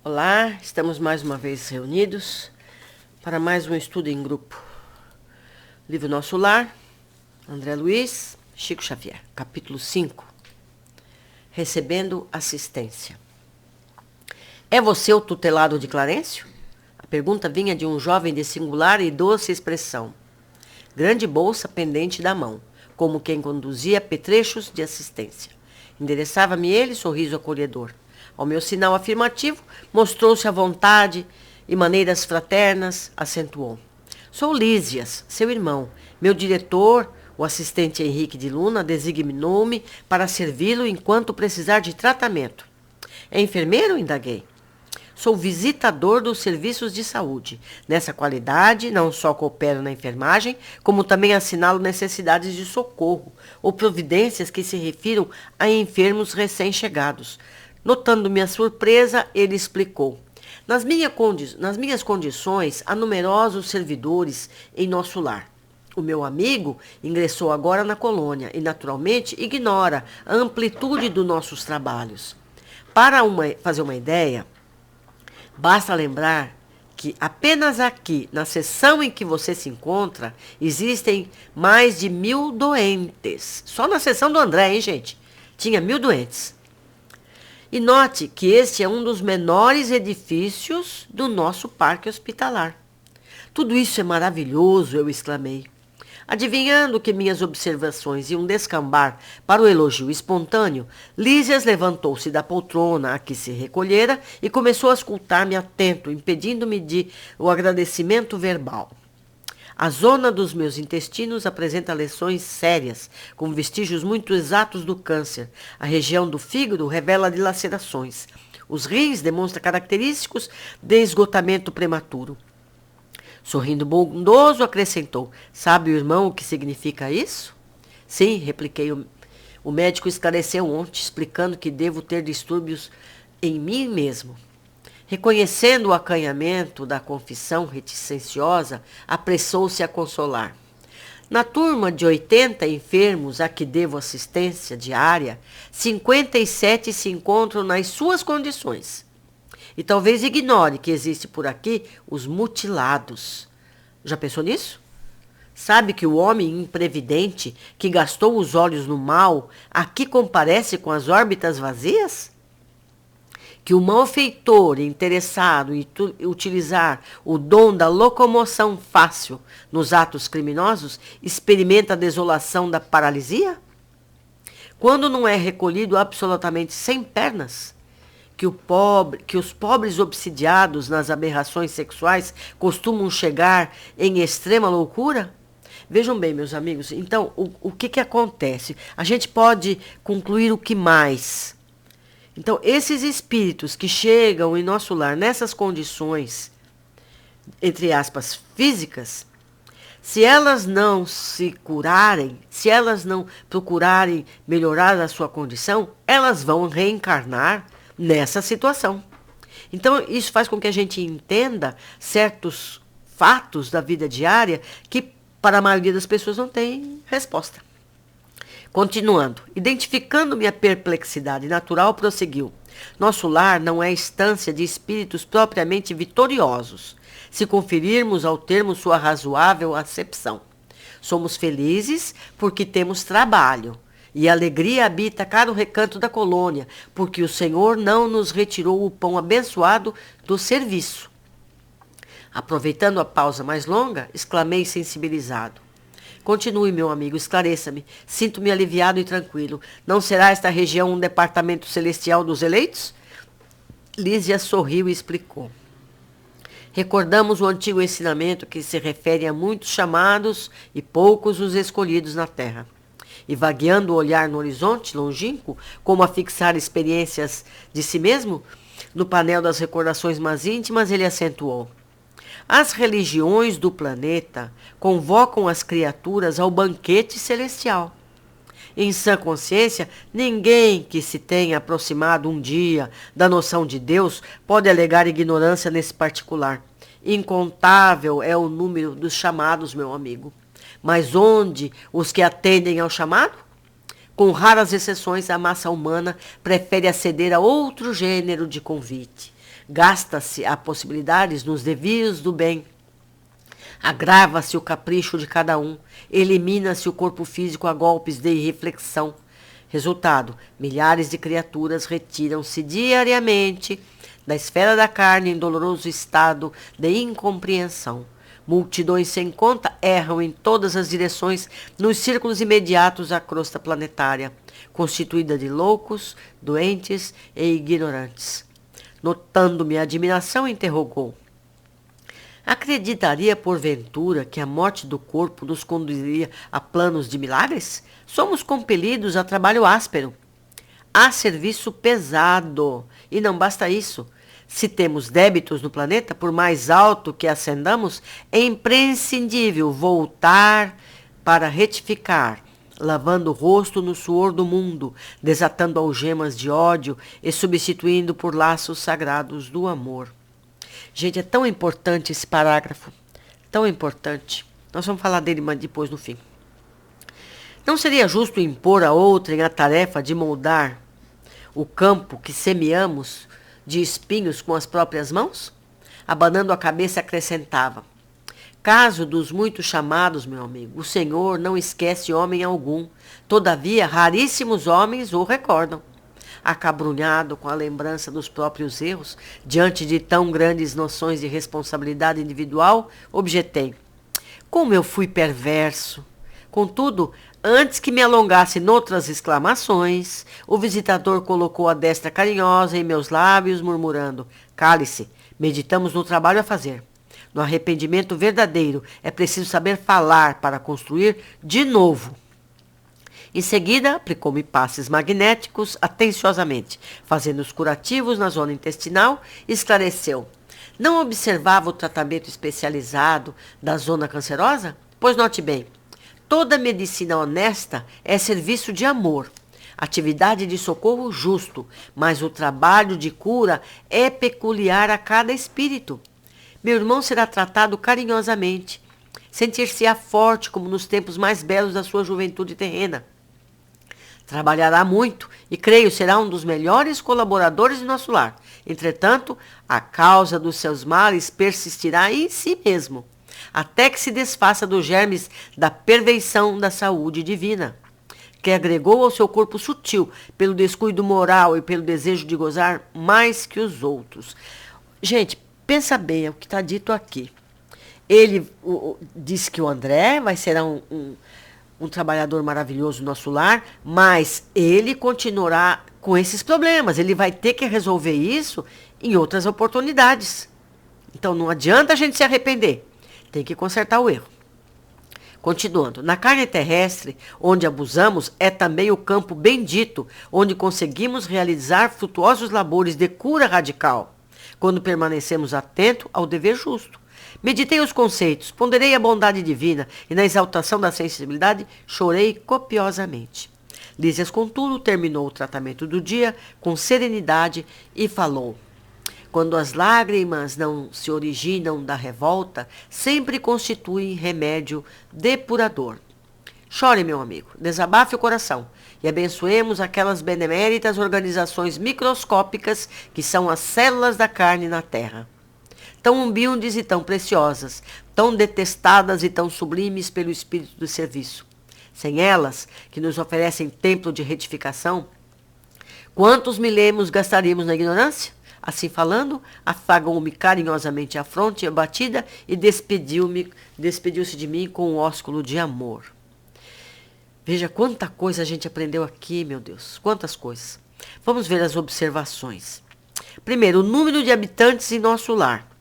Olá, estamos mais uma vez reunidos para mais um estudo em grupo. Livro Nosso Lar, André Luiz, Chico Xavier, capítulo 5. Recebendo assistência. É você o tutelado de Clarencio? A pergunta vinha de um jovem de singular e doce expressão. Grande bolsa pendente da mão, como quem conduzia petrechos de assistência. Endereçava-me ele sorriso acolhedor. Ao meu sinal afirmativo, mostrou-se à vontade e maneiras fraternas, acentuou. Sou Lísias, seu irmão. Meu diretor, o assistente Henrique de Luna, designou-me para servi-lo enquanto precisar de tratamento. É enfermeiro? Indaguei. Sou visitador dos serviços de saúde. Nessa qualidade, não só coopero na enfermagem, como também assinalo necessidades de socorro ou providências que se refiram a enfermos recém-chegados. Notando minha surpresa, ele explicou. Nas minhas condições, há numerosos servidores em nosso lar. O meu amigo ingressou agora na colônia e, naturalmente, ignora a amplitude dos nossos trabalhos. Para fazer uma ideia, basta lembrar que apenas aqui, na seção em que você se encontra, existem mais de 1000 doentes. Só na seção do André, hein, gente? Tinha 1000 doentes. E note que este é um dos menores edifícios do nosso parque hospitalar. Tudo isso é maravilhoso, eu exclamei. Adivinhando que minhas observações iam descambar para o elogio espontâneo, Lísias levantou-se da poltrona a que se recolhera e começou a escutar-me atento, impedindo-me de o agradecimento verbal. A zona dos meus intestinos apresenta lesões sérias, com vestígios muito exatos do câncer. A região do fígado revela dilacerações. Os rins demonstram característicos de esgotamento prematuro. Sorrindo bondoso, acrescentou. Sabe, irmão, o que significa isso? Sim, repliquei. O médico esclareceu ontem, explicando que devo ter distúrbios em mim mesmo. Reconhecendo o acanhamento da confissão reticenciosa, apressou-se a consolar. Na turma de 80 enfermos a que devo assistência diária, 57 se encontram nas suas condições. E talvez ignore que existe por aqui os mutilados. Já pensou nisso? Sabe que o homem imprevidente que gastou os olhos no mal aqui comparece com as órbitas vazias? Que o malfeitor interessado em utilizar o dom da locomoção fácil nos atos criminosos experimenta a desolação da paralisia? Quando não é recolhido absolutamente sem pernas? Que os pobres obsidiados nas aberrações sexuais costumam chegar em extrema loucura? Vejam bem, meus amigos, então, o que acontece? A gente pode concluir o que mais? Então, esses espíritos que chegam em nosso lar nessas condições, entre aspas, físicas, se elas não se curarem, se elas não procurarem melhorar a sua condição, elas vão reencarnar nessa situação. Então, isso faz com que a gente entenda certos fatos da vida diária que, para a maioria das pessoas, não tem resposta. Continuando, identificando minha perplexidade natural, prosseguiu. Nosso lar não é estância de espíritos propriamente vitoriosos, se conferirmos ao termo sua razoável acepção. Somos felizes porque temos trabalho, e a alegria habita cada recanto da colônia, porque o Senhor não nos retirou o pão abençoado do serviço. Aproveitando a pausa mais longa, exclamei sensibilizado. Continue, meu amigo, esclareça-me. Sinto-me aliviado e tranquilo. Não será esta região um departamento celestial dos eleitos? Lísia sorriu e explicou. Recordamos o antigo ensinamento que se refere a muitos chamados e poucos os escolhidos na terra. E vagueando o olhar no horizonte longínquo, como a fixar experiências de si mesmo, no painel das recordações mais íntimas, ele acentuou. As religiões do planeta convocam as criaturas ao banquete celestial. Em sã consciência, ninguém que se tenha aproximado um dia da noção de Deus pode alegar ignorância nesse particular. Incontável é o número dos chamados, meu amigo. Mas onde os que atendem ao chamado? Com raras exceções, a massa humana prefere aceder a outro gênero de convite. Gasta-se a possibilidades nos desvios do bem. Agrava-se o capricho de cada um. Elimina-se o corpo físico a golpes de irreflexão. Resultado, milhares de criaturas retiram-se diariamente da esfera da carne em doloroso estado de incompreensão. Multidões sem conta erram em todas as direções nos círculos imediatos à crosta planetária, constituída de loucos, doentes e ignorantes. Notando-me a admiração, interrogou: acreditaria, porventura, que a morte do corpo nos conduziria a planos de milagres? Somos compelidos a trabalho áspero, a serviço pesado. E não basta isso. Se temos débitos no planeta, por mais alto que ascendamos, é imprescindível voltar para retificar, lavando o rosto no suor do mundo, desatando algemas de ódio e substituindo por laços sagrados do amor. Gente, é tão importante esse parágrafo, tão importante. Nós vamos falar dele depois no fim. Não seria justo impor a outrem a tarefa de moldar o campo que semeamos de espinhos com as próprias mãos? Abanando a cabeça, acrescentava: caso dos muitos chamados, meu amigo, o Senhor não esquece homem algum. Todavia, raríssimos homens o recordam. Acabrunhado com a lembrança dos próprios erros, diante de tão grandes noções de responsabilidade individual, objetei: como eu fui perverso! Contudo, antes que me alongasse noutras exclamações, o visitador colocou a destra carinhosa em meus lábios, murmurando: cale-se, meditamos no trabalho a fazer. No arrependimento verdadeiro, é preciso saber falar para construir de novo. Em seguida, aplicou-me passes magnéticos atenciosamente, fazendo os curativos na zona intestinal, e esclareceu: não observava o tratamento especializado da zona cancerosa? Pois note bem, toda medicina honesta é serviço de amor, atividade de socorro justo, mas o trabalho de cura é peculiar a cada espírito. Meu irmão será tratado carinhosamente, sentir-se-á forte como nos tempos mais belos da sua juventude terrena. Trabalhará muito e, creio, será um dos melhores colaboradores de nosso lar. Entretanto, a causa dos seus males persistirá em si mesmo, até que se desfaça dos germes da perversão da saúde divina, que agregou ao seu corpo sutil, pelo descuido moral e pelo desejo de gozar mais que os outros. Gente, pensa bem, é o que está dito aqui. Ele disse que o André vai ser um trabalhador maravilhoso no nosso lar, mas ele continuará com esses problemas. Ele vai ter que resolver isso em outras oportunidades. Então não adianta a gente se arrepender. Tem que consertar o erro. Continuando, na carne terrestre, onde abusamos, é também o campo bendito, onde conseguimos realizar frutuosos labores de cura radical, quando permanecemos atentos ao dever justo. Meditei os conceitos, ponderei a bondade divina e, na exaltação da sensibilidade, chorei copiosamente. Lísias, contudo, terminou o tratamento do dia com serenidade e falou: quando as lágrimas não se originam da revolta, sempre constituem remédio depurador. Chore, meu amigo, desabafe o coração e abençoemos aquelas beneméritas organizações microscópicas que são as células da carne na terra. Tão humildes e tão preciosas, tão detestadas e tão sublimes pelo espírito do serviço. Sem elas, que nos oferecem templo de retificação, quantos milênios gastaríamos na ignorância? Assim falando, afagou-me carinhosamente a fronte abatida e despediu-se de mim com um ósculo de amor. Veja quanta coisa a gente aprendeu aqui, meu Deus, quantas coisas. Vamos ver as observações. Primeiro, o número de habitantes em nosso lar.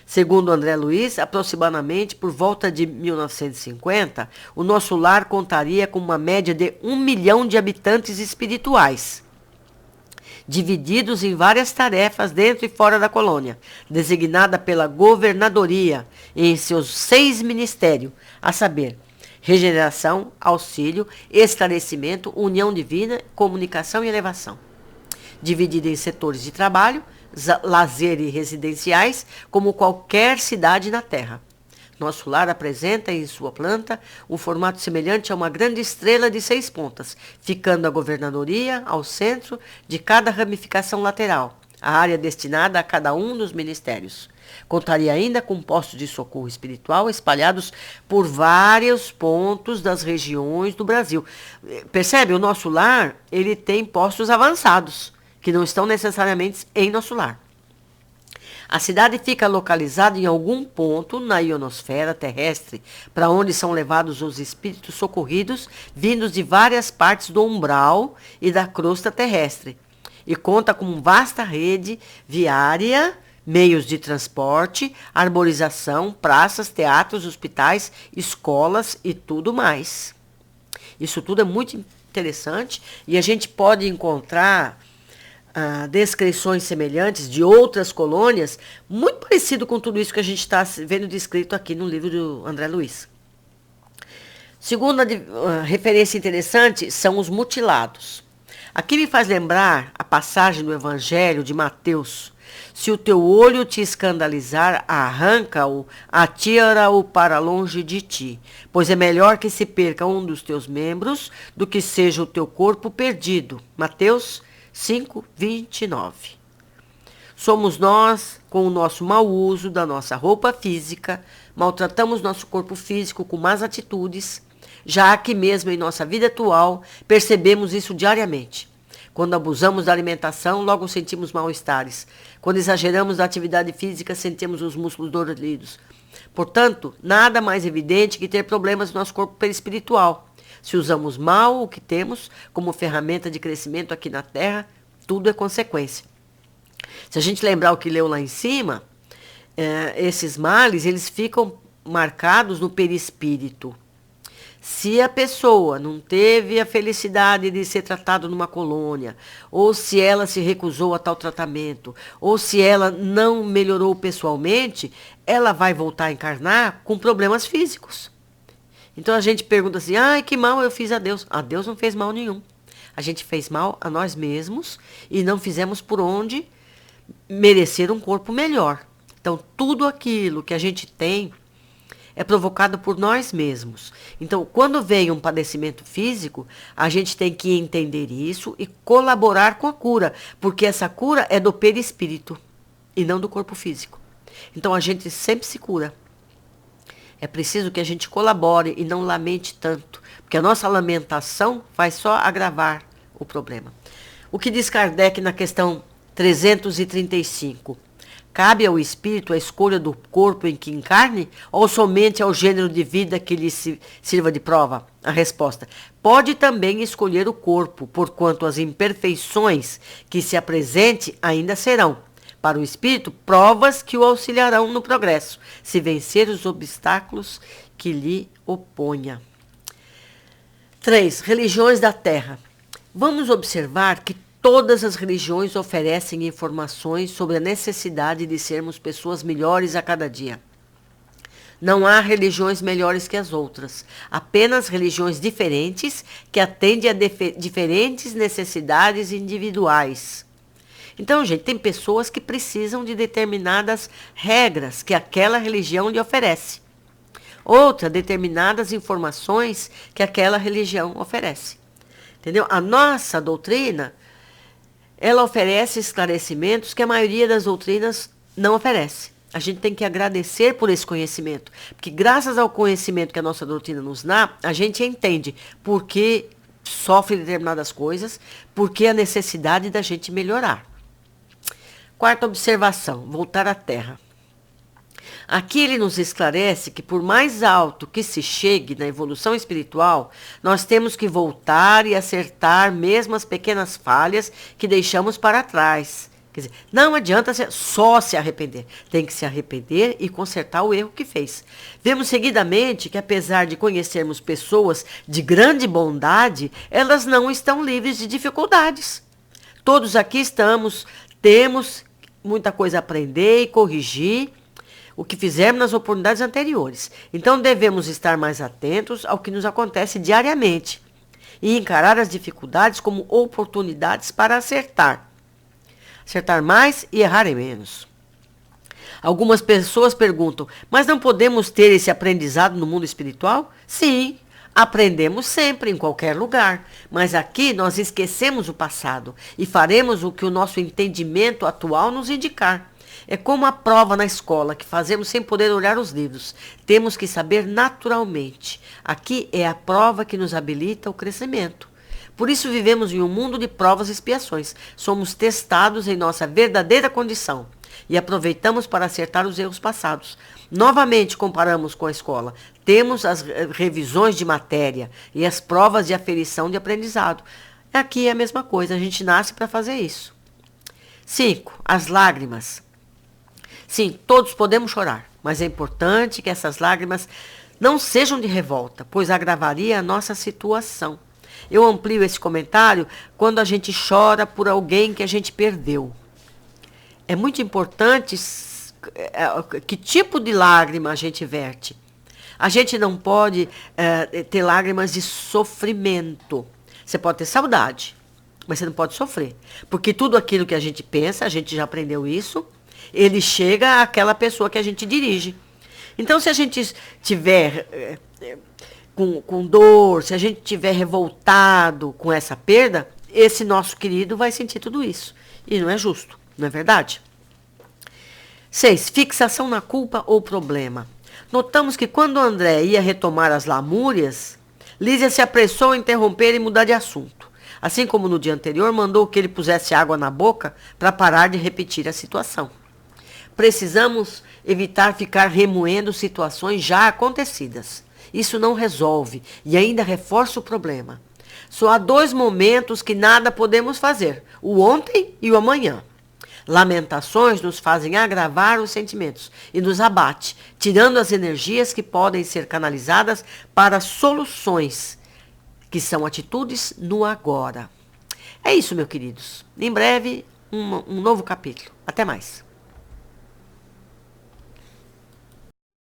Segundo André Luiz, aproximadamente por volta de 1950, o nosso lar contaria com uma média de 1 milhão de habitantes espirituais, divididos em várias tarefas dentro e fora da colônia, designada pela governadoria em seus 6 ministérios, a saber, regeneração, auxílio, esclarecimento, união divina, comunicação e elevação. Dividida em setores de trabalho, lazer e residenciais, como qualquer cidade na Terra. Nosso lar apresenta em sua planta um formato semelhante a uma grande estrela de 6 pontas, ficando a governadoria ao centro de cada ramificação lateral, a área destinada a cada um dos ministérios. Contaria ainda com postos de socorro espiritual espalhados por vários pontos das regiões do Brasil. Percebe? O nosso lar, ele tem postos avançados, que não estão necessariamente em nosso lar. A cidade fica localizada em algum ponto na ionosfera terrestre, para onde são levados os espíritos socorridos, vindos de várias partes do umbral e da crosta terrestre. E conta com vasta rede viária, meios de transporte, arborização, praças, teatros, hospitais, escolas e tudo mais. Isso tudo é muito interessante e a gente pode encontrar descrições semelhantes de outras colônias, muito parecido com tudo isso que a gente está vendo descrito aqui no livro do André Luiz. Segunda referência interessante são os mutilados. Aqui me faz lembrar a passagem do Evangelho de Mateus. Se o teu olho te escandalizar, arranca-o, atira-o para longe de ti, pois é melhor que se perca um dos teus membros do que seja o teu corpo perdido. Mateus 5:29. Somos nós, com o nosso mau uso da nossa roupa física, maltratamos nosso corpo físico com más atitudes, já que mesmo em nossa vida atual percebemos isso diariamente. Quando abusamos da alimentação, logo sentimos mal-estares. Quando exageramos da atividade física, sentimos os músculos doloridos. Portanto, nada mais evidente que ter problemas no nosso corpo perispiritual. Se usamos mal o que temos como ferramenta de crescimento aqui na Terra, tudo é consequência. Se a gente lembrar o que leu lá em cima, esses males, eles ficam marcados no perispírito. Se a pessoa não teve a felicidade de ser tratado numa colônia, ou se ela se recusou a tal tratamento, ou se ela não melhorou pessoalmente, ela vai voltar a encarnar com problemas físicos. Então a gente pergunta assim, que mal eu fiz a Deus? A Deus não fez mal nenhum. A gente fez mal a nós mesmos e não fizemos por onde merecer um corpo melhor. Então tudo aquilo que a gente tem é provocado por nós mesmos. Então, quando vem um padecimento físico, a gente tem que entender isso e colaborar com a cura, porque essa cura é do perispírito e não do corpo físico. Então, a gente sempre se cura. É preciso que a gente colabore e não lamente tanto, porque a nossa lamentação vai só agravar o problema. O que diz Kardec na questão 335? Cabe ao espírito a escolha do corpo em que encarne ou somente ao gênero de vida que lhe sirva de prova? A resposta: pode também escolher o corpo, porquanto as imperfeições que se apresente ainda serão, para o espírito, provas que o auxiliarão no progresso, se vencer os obstáculos que lhe oponha. 3. Religiões da Terra. Vamos observar que todas as religiões oferecem informações sobre a necessidade de sermos pessoas melhores a cada dia. Não há religiões melhores que as outras, apenas religiões diferentes que atendem a diferentes necessidades individuais. Então, gente, tem pessoas que precisam de determinadas regras que aquela religião lhe oferece. Outra, determinadas informações que aquela religião oferece. Entendeu? A nossa doutrina, ela oferece esclarecimentos que a maioria das doutrinas não oferece. A gente tem que agradecer por esse conhecimento, porque graças ao conhecimento que a nossa doutrina nos dá, a gente entende por que sofre determinadas coisas, por que a necessidade da gente melhorar. Quarta observação, voltar à Terra. Aqui ele nos esclarece que por mais alto que se chegue na evolução espiritual, nós temos que voltar e acertar mesmo as pequenas falhas que deixamos para trás. Quer dizer, não adianta só se arrepender. Tem que se arrepender e consertar o erro que fez. Vemos seguidamente que apesar de conhecermos pessoas de grande bondade, elas não estão livres de dificuldades. Todos aqui temos muita coisa a aprender e corrigir o que fizemos nas oportunidades anteriores. Então devemos estar mais atentos ao que nos acontece diariamente e encarar as dificuldades como oportunidades para acertar. Acertar mais e errar menos. Algumas pessoas perguntam, mas não podemos ter esse aprendizado no mundo espiritual? Sim, Aprendemos sempre, em qualquer lugar, mas aqui nós esquecemos o passado e faremos o que o nosso entendimento atual nos indicar. É como a prova na escola, que fazemos sem poder olhar os livros. Temos que saber naturalmente. Aqui é a prova que nos habilita ao crescimento. Por isso vivemos em um mundo de provas e expiações. Somos testados em nossa verdadeira condição e aproveitamos para acertar os erros passados. Novamente comparamos com a escola. Temos as revisões de matéria e as provas de aferição de aprendizado. Aqui é a mesma coisa, a gente nasce para fazer isso. 5. As lágrimas. Sim, todos podemos chorar, mas é importante que essas lágrimas não sejam de revolta, pois agravaria a nossa situação. Eu amplio esse comentário quando a gente chora por alguém que a gente perdeu. É muito importante que tipo de lágrima a gente verte. A gente não pode ter lágrimas de sofrimento. Você pode ter saudade, mas você não pode sofrer. Porque tudo aquilo que a gente pensa, a gente já aprendeu isso, ele chega àquela pessoa que a gente dirige. Então, se a gente tiver com dor, se a gente tiver revoltado com essa perda, esse nosso querido vai sentir tudo isso. E não é justo, não é verdade? 6. Fixação na culpa ou problema. Notamos que quando André ia retomar as lamúrias, Lísia se apressou a interromper e mudar de assunto. Assim como no dia anterior, mandou que ele pusesse água na boca para parar de repetir a situação. Precisamos evitar ficar remoendo situações já acontecidas. Isso não resolve e ainda reforça o problema. Só há 2 momentos que nada podemos fazer, o ontem e o amanhã. Lamentações nos fazem agravar os sentimentos e nos abate, tirando as energias que podem ser canalizadas para soluções, que são atitudes no agora. É isso, meus queridos. Em breve, um novo capítulo. Até mais.